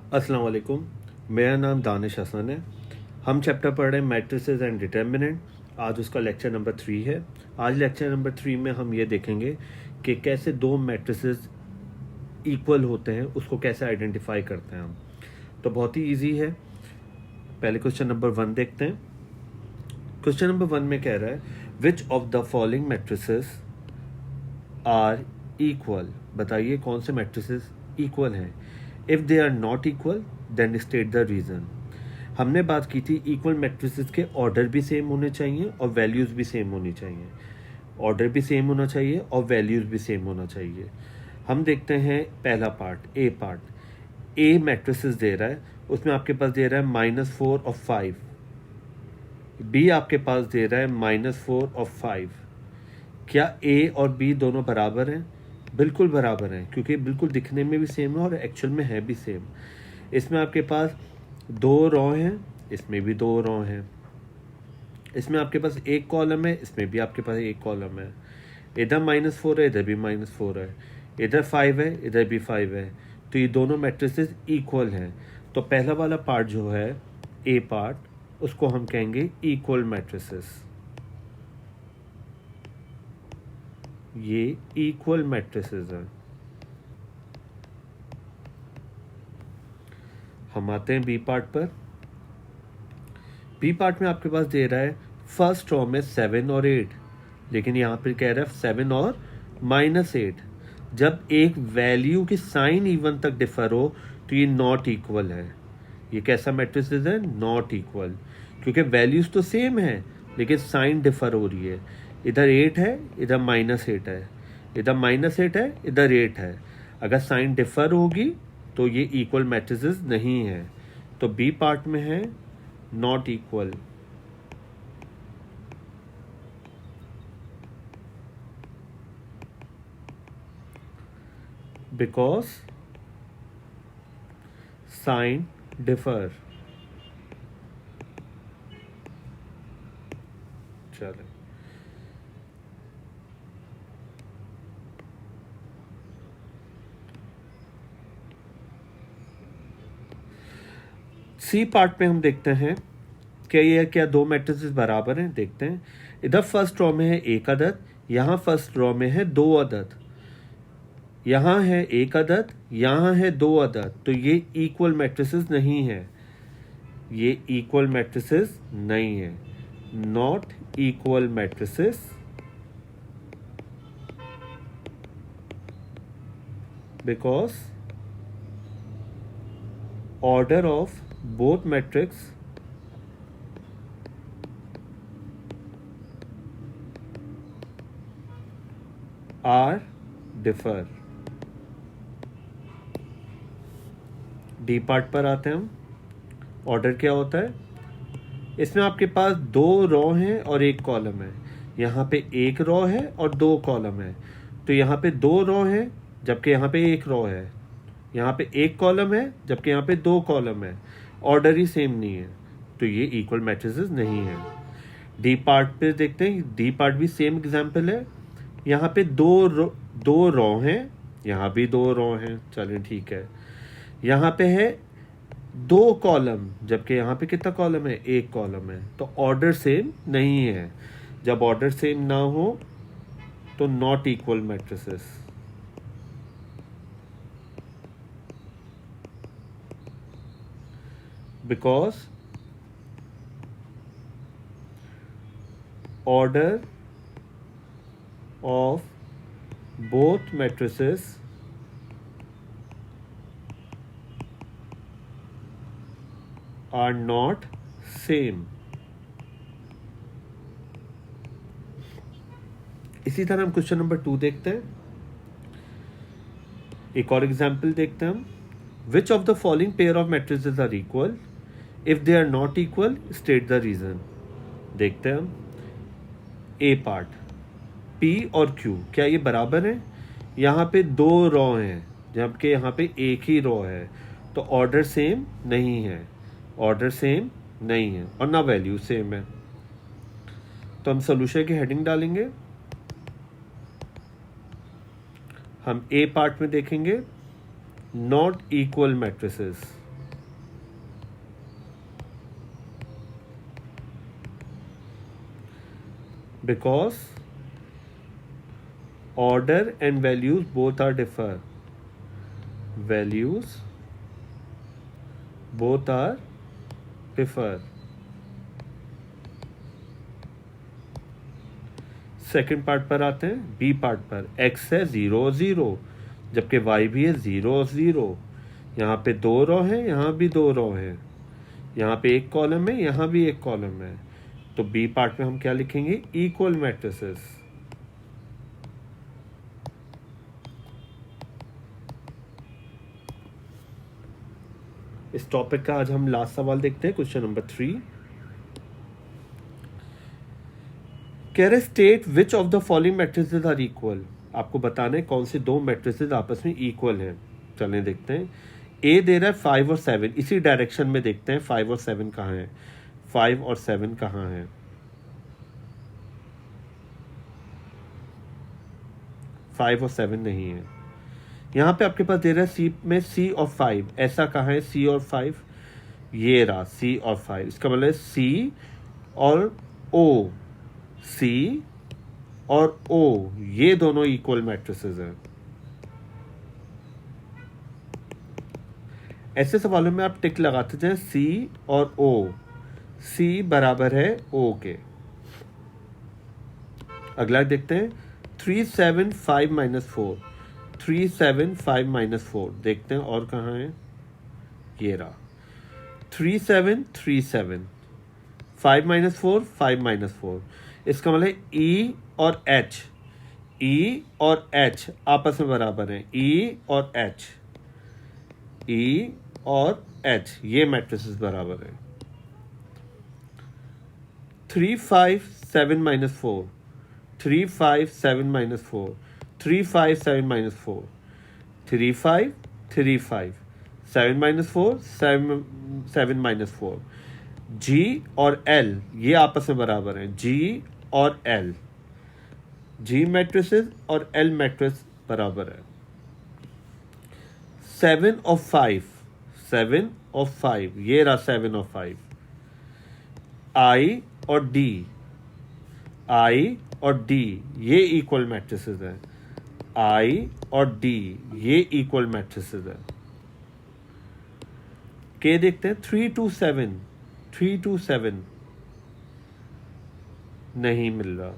अस्सलाम वालेकुम। मेरा नाम दानिश हसन है। हम चैप्टर पढ़ रहे हैं मैट्रिसेस एंड डिटर्मिनेंट। आज उसका लेक्चर नंबर 3 है। आज लेक्चर नंबर 3 में हम ये देखेंगे कि कैसे दो मैट्रिसेस इक्वल होते हैं, उसको कैसे आइडेंटिफाई करते हैं हम। तो बहुत ही इजी है। पहले क्वेश्चन नंबर 1 देखते हैं। क्वेश्चन नंबर 1 में कह रहा है which of the following matrices are equal. बताइए कौन से मैट्रिसेस इक्वल हैं। If they are not equal then state the reason. हमने बात की थी इक्वल मैट्रिसेस के ऑर्डर भी सेम होने चाहिए और वैल्यूज़ भी सेम होनी चाहिए। ऑर्डर भी सेम होना चाहिए और वैल्यूज़ भी सेम होना चाहिए। हम देखते हैं पहला पार्ट, ए पार्ट। ए मैट्रिसेस दे रहा है, उसमें आपके पास दे रहा है -4 और 5। बी आपके पास दे रहा है -4 और 5। क्या ए और बी दोनों बराबर हैं? बिल्कुल बराबर हैं, क्योंकि बिल्कुल दिखने में भी सेम है और एक्चुअल में है भी सेम। इसमें आपके पास 2 रो हैं, इसमें भी 2 रो हैं। इसमें आपके पास एक कॉलम है, इसमें भी आपके पास एक कॉलम है। इधर -4 है, इधर भी -4 है। इधर 5 है, इधर भी 5 है। तो ये दोनों मैट्रिसेस इक्वल हैं। तो पहला वाला पार्ट जो है ए पार्ट, उसको हम कहेंगे इक्वल मैट्रिसेस। ये इक्वल मैट्रिसेस हैं। हम आते हैं बी पार्ट पर। बी पार्ट में आपके पास दे रहा है फर्स्ट रो में 7 और 8, लेकिन यहाँ पर कह रहा है 7 और -8। जब एक वैल्यू की साइन इवन तक डिफर हो तो ये नॉट इक्वल है। ये कैसा मैट्रिसेस है? नॉट इक्वल, क्योंकि वैल्यूज तो सेम है लेकिन साइन डिफर हो रही है। इधर 8 है, इधर -8 है। इधर -8 है, इधर 8 है। अगर साइन डिफर होगी तो ये इक्वल मैट्रिसेस नहीं है। तो बी पार्ट में है not equal. Because sign differ. चले, सी पार्ट में हम देखते हैं कि ये क्या दो मैट्रिसेस बराबर हैं। देखते हैं, इधर फर्स्ट रो में है एक अदद, यहाँ फर्स्ट रो में है 2 अदद। यहाँ है एक अदद, यहाँ है 2 अदद। तो ये इक्वल मैट्रिसेस नहीं है। ये इक्वल मैट्रिसेस नहीं है। Not equal matrices because order of both matrix are differ. D part पर आते हैं हम। ऑर्डर क्या होता है? इसमें आपके पास 2 रो हैं और एक कॉलम है। यहाँ पे एक रो है और 2 कॉलम है। तो यहाँ पे 2 रो है जबकि यहाँ पे एक रो है। यहाँ पे एक कॉलम है जबकि यहाँ पे 2 कॉलम है। ऑर्डर ही सेम नहीं है, तो ये इक्वल मैट्रिसेस नहीं है। डी पार्ट पे देखते हैं। डी पार्ट भी सेम एग्जाम्पल है। यहाँ पे 2 रो हैं, यहाँ भी 2 रो हैं। चलें ठीक है। यहाँ पे है 2 कॉलम जबकि यहाँ पे कितना कॉलम है? एक कॉलम है। तो ऑर्डर सेम नहीं है। जब ऑर्डर सेम ना हो तो not equal matrices. Because order of both matrices are not same. इसी तरह हम क्वेश्चन नंबर 2 देखते हैं। एक और एग्जाम्पल देखते हैं हम। Which of the following pair of matrices are equal? If they are not equal state the reason. देखते हैं हम। ए पार्ट, P और Q क्या ये बराबर हैं? यहाँ पे 2 रो हैं जबकि यहाँ पे एक ही रो है। तो ऑर्डर सेम नहीं है। ऑर्डर सेम नहीं है और ना वैल्यू सेम है। तो हम सोल्यूशन की हेडिंग डालेंगे। हम ए पार्ट में देखेंगे not equal matrices. because order and values both are differ. Values both are differ. Second part पर आते हैं, बी पार्ट पर। x है 0 0, जबकि y भी है 0 0। यहाँ पे 2 रो है, यहाँ भी 2 रो है, यहाँ पे एक कॉलम है, यहाँ भी एक कॉलम है। तो बी पार्ट में हम क्या लिखेंगे? Equal matrices. इस टॉपिक का आज हम लास्ट सवाल देखते हैं, क्वेश्चन नंबर 3। कह रहे state which of the following matrices are equal. आपको बताना है कौन से दो मैट्रिसेस आपस में इक्वल हैं। चलें देखते हैं। ए दे रहा है 5 और 7, इसी डायरेक्शन में देखते हैं 5 और 7 कहाँ हैं। 5 और 7 कहाँ हैं? 5 और 7 नहीं है। यहाँ पे आपके पास दे रहा है सी में C और 5, ऐसा कहाँ है C और 5? ये रहा C और 5। इसका मतलब C और O, C और O ये दोनों इक्वल मैट्रिसेस हैं। ऐसे सवालों में आप टिक लगाते जाएं C और O, C बराबर है O के। अगला देखते हैं 3 7 5 माइनस 4, 3 7 5 माइनस 4 देखते हैं और कहाँ है? ये रहा 3 7 3 7, 5 माइनस 4 5 माइनस 4। इसका मतलब E और H, E और H आपस में बराबर हैं। E और H, E और H ये मैट्रिसेस बराबर हैं। 3 5 7 minus 4, 3 5 7 minus 4, 3 5 7 minus 4, 3 5 3 5, 7 minus 4 7 minus 4। G और L ये आपस में बराबर हैं। G और L, G मैट्रिसेस और L मैट्रिस बराबर है। 7 और 5, 7 और 5 ये रहा 7 और 5। I और D, I और D ये इक्वल मैट्रिसेस हैं। I और D ये इक्वल मैट्रिसेस हैं। के देखते हैं 3 2 7, 3 2 7 नहीं मिल रहा।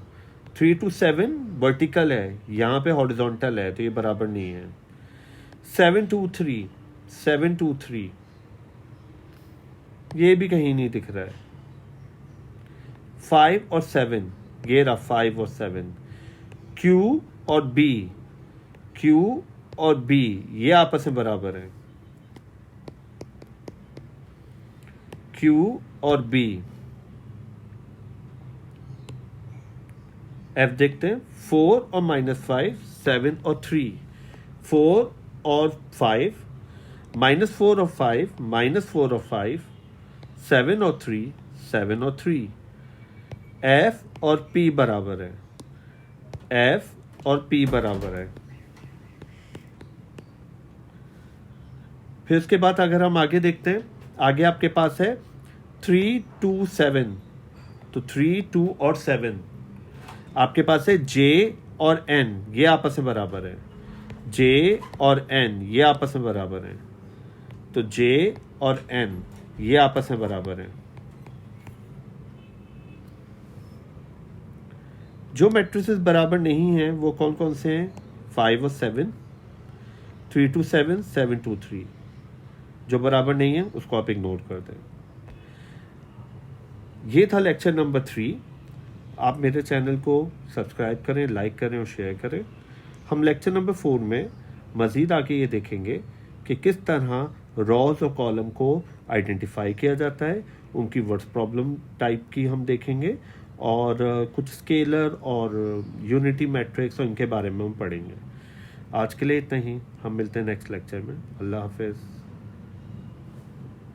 3 2 7 वर्टिकल है, यहाँ पे हॉरिजॉन्टल है, तो ये बराबर नहीं है। 7 2 3, 7 2 3 ये भी कहीं नहीं दिख रहा है। 5 और 7 ये रहा 5 और 7। Q और B, Q और B ये आपस में बराबर हैं। Q और B। F देखते हैं 4 और माइनस 5, 7 और 3, 4 और 5, माइनस 4 और 5, माइनस 4 और 5, 7 और 3, 7 और 3। F और P बराबर है। F और P बराबर है। फिर उसके बाद अगर हम आगे देखते हैं, आगे आपके पास है 3 2 7, तो 3 2 और 7 आपके पास है। J और N ये आपस में बराबर है। J और N ये आपस में बराबर है। तो J और N ये आपस में बराबर है। जो मैट्रिसेस बराबर नहीं हैं वो कौन कौन से हैं? 5 और 7, 3 2 7, 7 2 3। जो बराबर नहीं है उसको आप इग्नोर कर दें। ये था लेक्चर नंबर 3। आप मेरे चैनल को सब्सक्राइब करें, लाइक करें और शेयर करें। हम लेक्चर नंबर 4 में मज़ीद आगे ये देखेंगे कि किस तरह रॉज और कॉलम को आइडेंटिफाई किया जाता है, उनकी वर्ड्स प्रॉब्लम टाइप की हम देखेंगे, और कुछ स्केलर और यूनिटी मैट्रिक्स और इनके बारे में हम पढ़ेंगे। आज के लिए इतना ही, हम मिलते हैं नेक्स्ट लेक्चर में। अल्लाह हाफिज़।